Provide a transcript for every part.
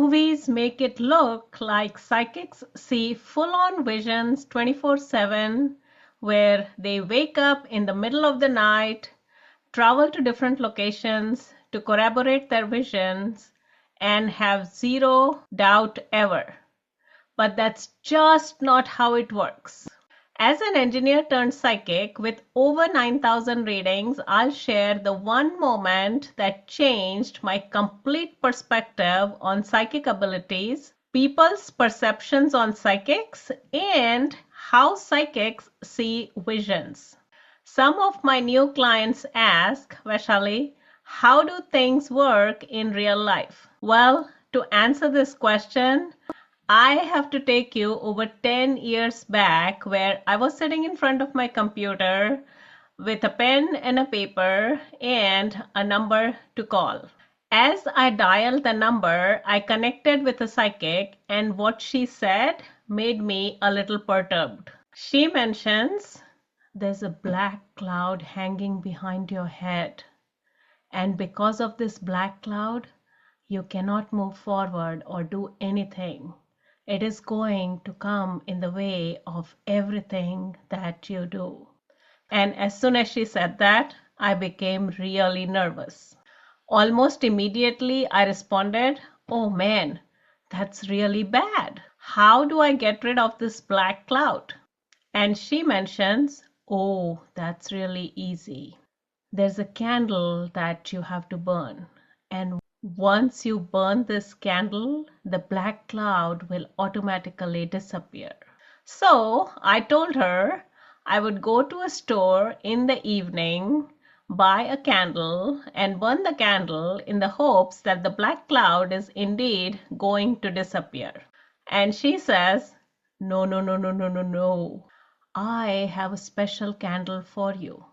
movies make it look like psychics see full-on visions 24/7, where they wake up in the middle of the night, travel to different locations to corroborate their visions, and have zero doubt ever. But that's just not how it works. As an engineer turned psychic with over 9,000 readings, I'll share the one moment that changed my complete perspective on psychic abilities, people's perceptions on psychics, and how psychics see visions. Some of my new clients ask, Vaishali, how do things work in real life? Well, to answer this question, I have to take you over 10 years back, where I was sitting in front of my computer with a pen and a paper and a number to call. As I dialed the number, I connected with a psychic, and what she said made me a little perturbed. She mentions, "There's a black cloud hanging behind your head, and because of this black cloud, you cannot move forward or do anything. It is going to come in the way of everything that you do." And as soon as she said that, I became really nervous. Almost immediately, I responded, "Oh man, that's really bad. How do I get rid of this black cloud?" And she mentions, "Oh, that's really easy. There's a candle that you have to burn. And once you burn this candle, the black cloud will automatically disappear." So I told her I would go to a store in the evening, buy a candle, and burn the candle in the hopes that the black cloud is indeed going to disappear. And she says, "No, no, no, no, no, no, no. I have a special candle for you.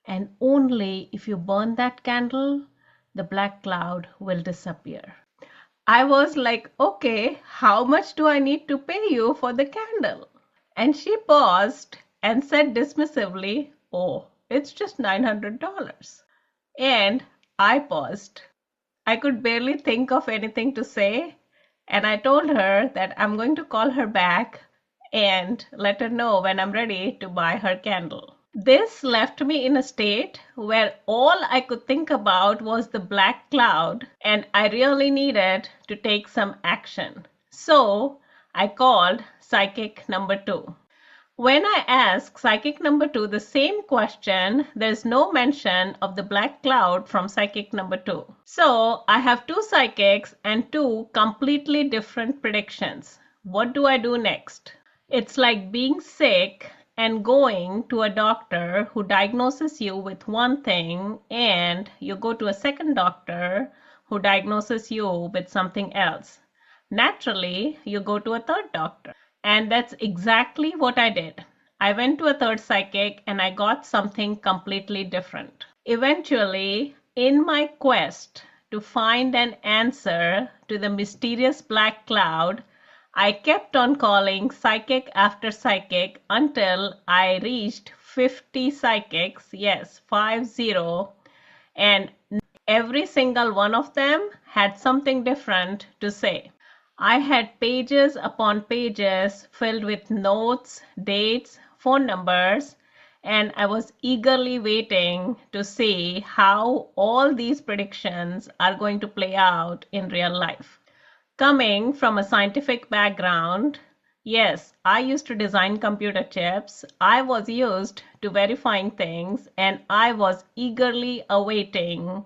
And only if you burn that candle, the black cloud will disappear." I was like, "Okay, how much do I need to pay you for the candle?" And she paused and said dismissively, "Oh, it's just $900. And I paused. I could barely think of anything to say, and I told her that I'm going to call her back and let her know when I'm ready to buy her candle. This left me in a state where all I could think about was the black cloud, and I really needed to take some action. So I called psychic number 2. When I ask psychic number 2 the same question, there's no mention of the black cloud from psychic number 2. So I have 2 psychics and 2 completely different predictions. What do I do next? It's like being sick and going to a doctor who diagnoses you with one thing, and you go to a second doctor who diagnoses you with something else. Naturally, you go to a third doctor. And that's exactly what I did. I went to a third psychic and I got something completely different. Eventually, in my quest to find an answer to the mysterious black cloud, I kept on calling psychic after psychic until I reached 50 psychics, yes, 50, and every single one of them had something different to say. I had pages upon pages filled with notes, dates, phone numbers, and I was eagerly waiting to see how all these predictions are going to play out in real life. Coming from a scientific background, yes, I used to design computer chips. I was used to verifying things, and I was eagerly awaiting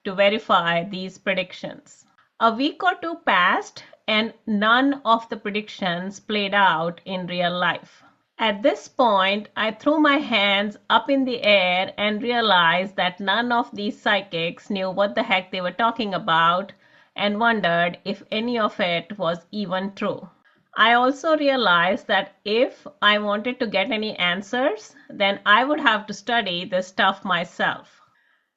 to verify these predictions. A week or two passed, and none of the predictions played out in real life. At this point, I threw my hands up in the air and realized that none of these psychics knew what the heck they were talking about, and wondered if any of it was even true. I also realized that if I wanted to get any answers, then I would have to study this stuff myself.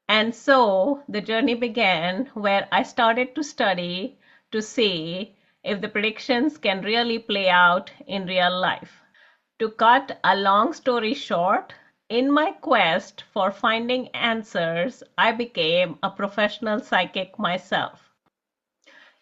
And so the journey began, where I started to study to see if the predictions can really play out in real life. To cut a long story short, in my quest for finding answers, I became a professional psychic myself.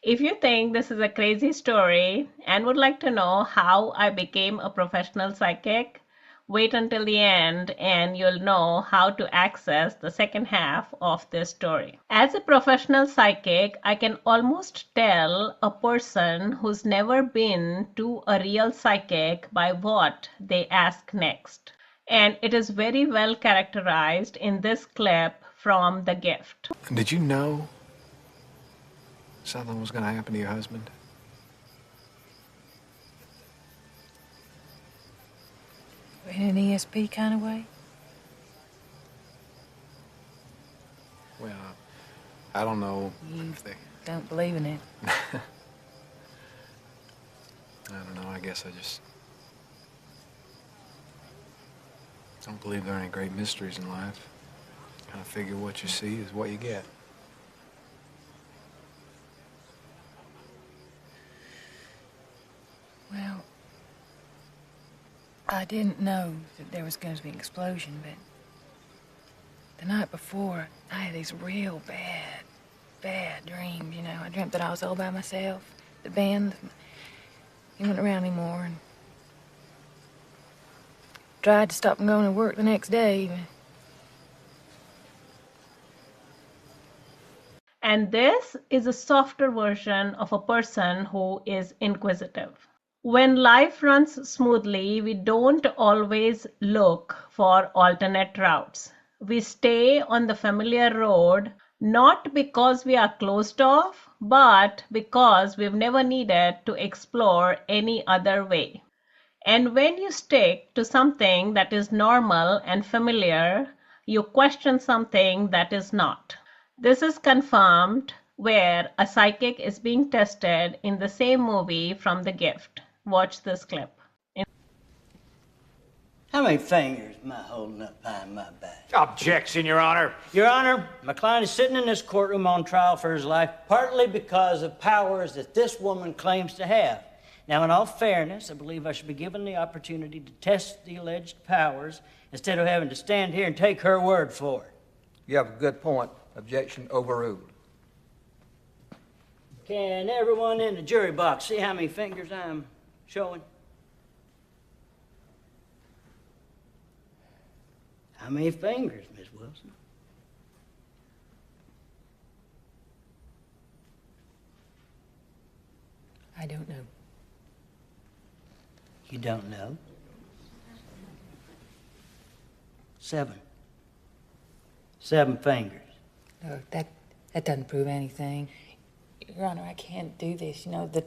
If you think this is a crazy story and would like to know how I became a professional psychic, wait until the end and you'll know how to access the second half of this story. As a professional psychic, I can almost tell a person who's never been to a real psychic by what they ask next. And it is very well characterized in this clip from The Gift. Did you know something was going to happen to your husband? In an ESP kind of way? Well, I don't know You if they... don't believe in it. I don't know, I guess I just don't believe there are any great mysteries in life. Kind of figure what you see is what you get. Well, I didn't know that there was going to be an explosion, but the night before, I had these real bad dreams, you know. I dreamt that I was all by myself. The band, he wasn't around anymore, and tried to stop him going to work the next day. And this is a softer version of a person who is inquisitive. When life runs smoothly, we don't always look for alternate routes. We stay on the familiar road, not because we are closed off, but because we've never needed to explore any other way. And when you stick to something that is normal and familiar, you question something that is not. This is confirmed where a psychic is being tested in the same movie from The Gift. Watch this clip. How many fingers am I holding up behind my back? Objection, Your Honor. Your Honor, my client is sitting in this courtroom on trial for his life, partly because of powers that this woman claims to have. Now, in all fairness, I believe I should be given the opportunity to test the alleged powers instead of having to stand here and take her word for it. You have a good point. Objection overruled. Can everyone in the jury box see how many fingers I'm showing? How many fingers, Miss Wilson? I don't know. You don't know? 7. 7 fingers. No, that doesn't prove anything. Your Honor, I can't do this, the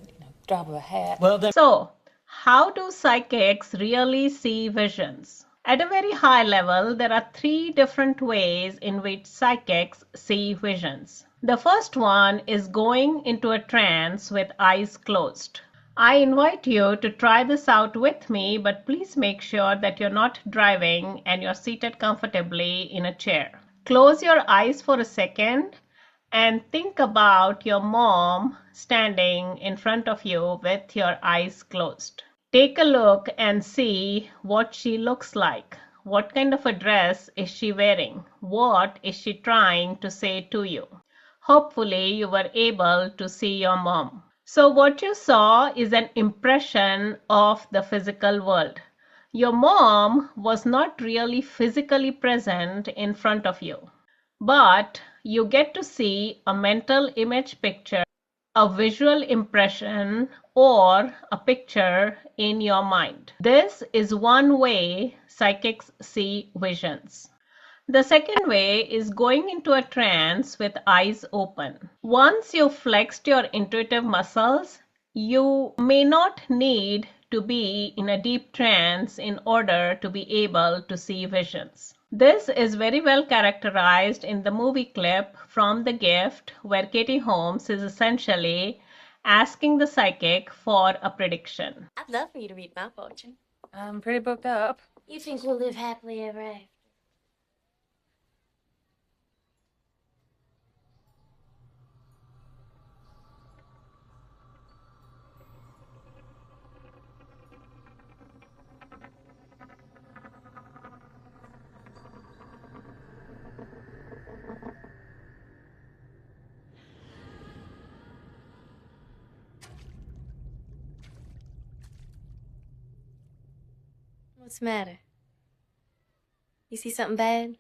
drop of a hat. Well, then... So, how do psychics really see visions? At a very high level, there are 3 different ways in which psychics see visions. The first one is going into a trance with eyes closed. I invite you to try this out with me, but please make sure that you're not driving and you're seated comfortably in a chair. Close your eyes for a second and think about your mom standing in front of you with your eyes closed. Take a look and see what she looks like. What kind of a dress is she wearing? What is she trying to say to you? Hopefully, you were able to see your mom. So what you saw is an impression of the physical world. Your mom was not really physically present in front of you, but you get to see a mental image picture, a visual impression, or a picture in your mind. This is one way psychics see visions. The second way is going into a trance with eyes open. Once you've flexed your intuitive muscles, you may not need to be in a deep trance in order to be able to see visions. This is very well characterized in the movie clip from The Gift, where Katie Holmes is essentially asking the psychic for a prediction. I'd love for you to meet my fortune. I'm pretty booked up. You think we'll live happily ever after? What's the matter? You see something bad?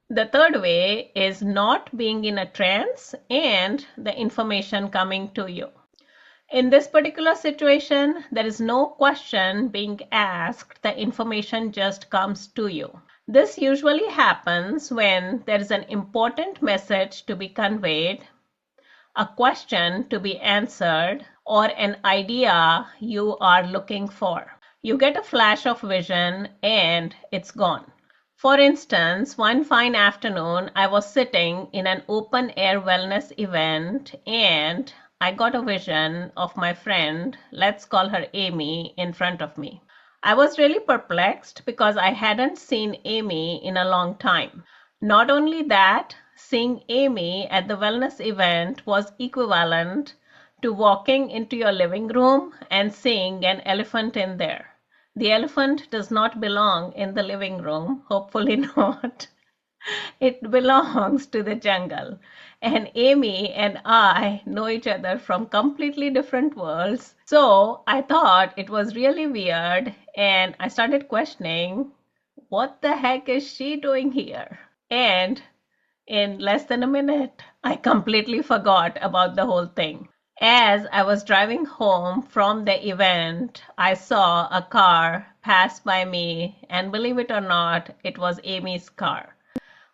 The third way is not being in a trance and the information coming to you. In this particular situation, there is no question being asked, the information just comes to you. This usually happens when there is an important message to be conveyed, a question to be answered, or an idea you are looking for. You get a flash of vision and it's gone. For instance, one fine afternoon, I was sitting in an open air wellness event and I got a vision of my friend, let's call her Amy, in front of me. I was really perplexed because I hadn't seen Amy in a long time. Not only that, seeing Amy at the wellness event was equivalent to walking into your living room and seeing an elephant in there. The elephant does not belong in the living room, hopefully not. It belongs to the jungle. And Amy and I know each other from completely different worlds. So I thought it was really weird and I started questioning, what the heck is she doing here? And in less than a minute, I completely forgot about the whole thing. As I was driving home from the event, I saw a car pass by me, and believe it or not, it was Amy's car.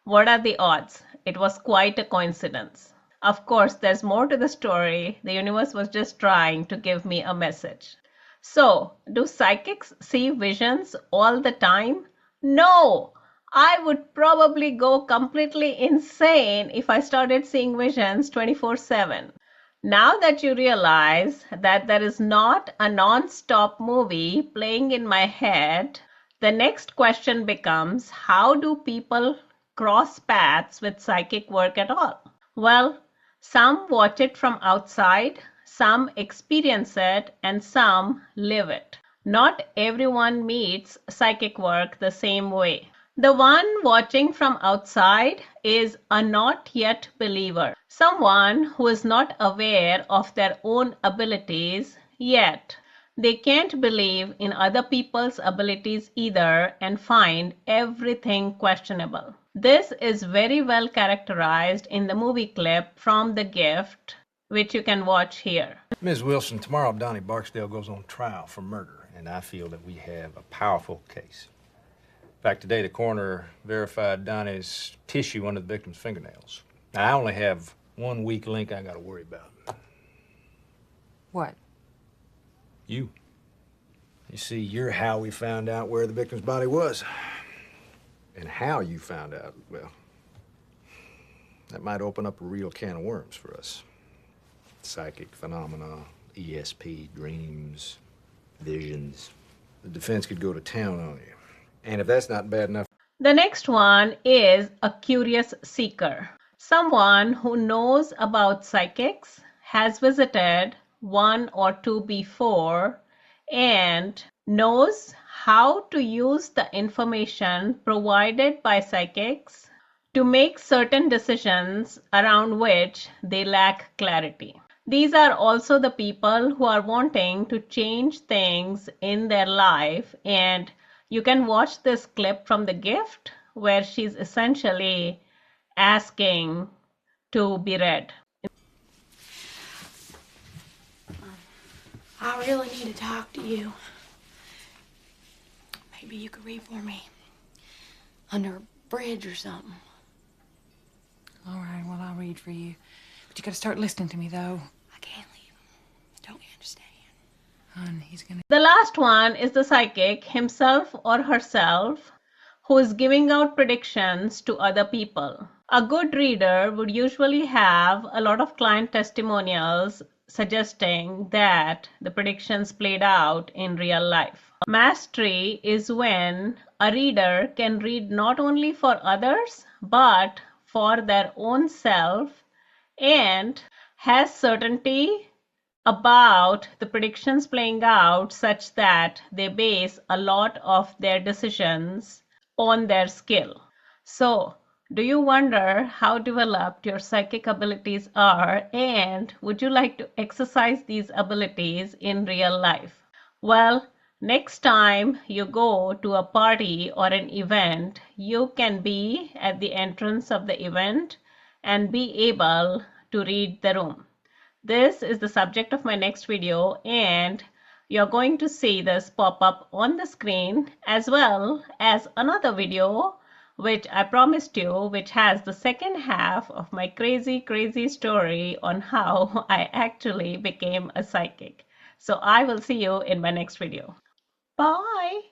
What are the odds? It was quite a coincidence. Of course, there's more to the story. The universe was just trying to give me a message. So, do psychics see visions all the time? No! I would probably go completely insane if I started seeing visions 24/7. Now that you realize that there is not a non-stop movie playing in my head, the next question becomes, how do people cross paths with psychic work at all? Well, some watch it from outside, some experience it, and some live it. Not everyone meets psychic work the same way. The one watching from outside is a not yet believer, someone who is not aware of their own abilities yet. They can't believe in other people's abilities either and find everything questionable. This is very well characterized in the movie clip from The Gift, which you can watch here. Ms. Wilson, tomorrow Donnie Barksdale goes on trial for murder, and I feel that we have a powerful case. In fact, today the coroner verified Donnie's tissue under the victim's fingernails. Now, I only have one weak link I gotta worry about. What? You. You see, you're how we found out where the victim's body was. And how you found out, well, that might open up a real can of worms for us. Psychic phenomena, ESP, dreams, visions. The defense could go to town on you. And if that's not bad enough... The next one is a curious seeker. Someone who knows about psychics, has visited one or two before, and knows how to use the information provided by psychics to make certain decisions around which they lack clarity. These are also the people who are wanting to change things in their life, and you can watch this clip from The Gift where she's essentially asking to be read. I really need to talk to you. Maybe you could read for me. Under a bridge or something. All right, well, I'll read for you. But you gotta start listening to me, though. I can't leave. Don't you understand? Hon, he's gonna... The last one is the psychic himself or herself who is giving out predictions to other people. A good reader would usually have a lot of client testimonials suggesting that the predictions played out in real life. Mastery is when a reader can read not only for others but for their own self and has certainty about the predictions playing out such that they base a lot of their decisions on their skill. So, do you wonder how developed your psychic abilities are, and would you like to exercise these abilities in real life? Well, Next time you go to a party or an event, you can be at the entrance of the event and be able to read the room. This is the subject of my next video, and you're going to see this pop up on the screen, as well as another video which I promised you, which has the second half of my crazy story on how I actually became a psychic. So I will see you in my next video. Bye.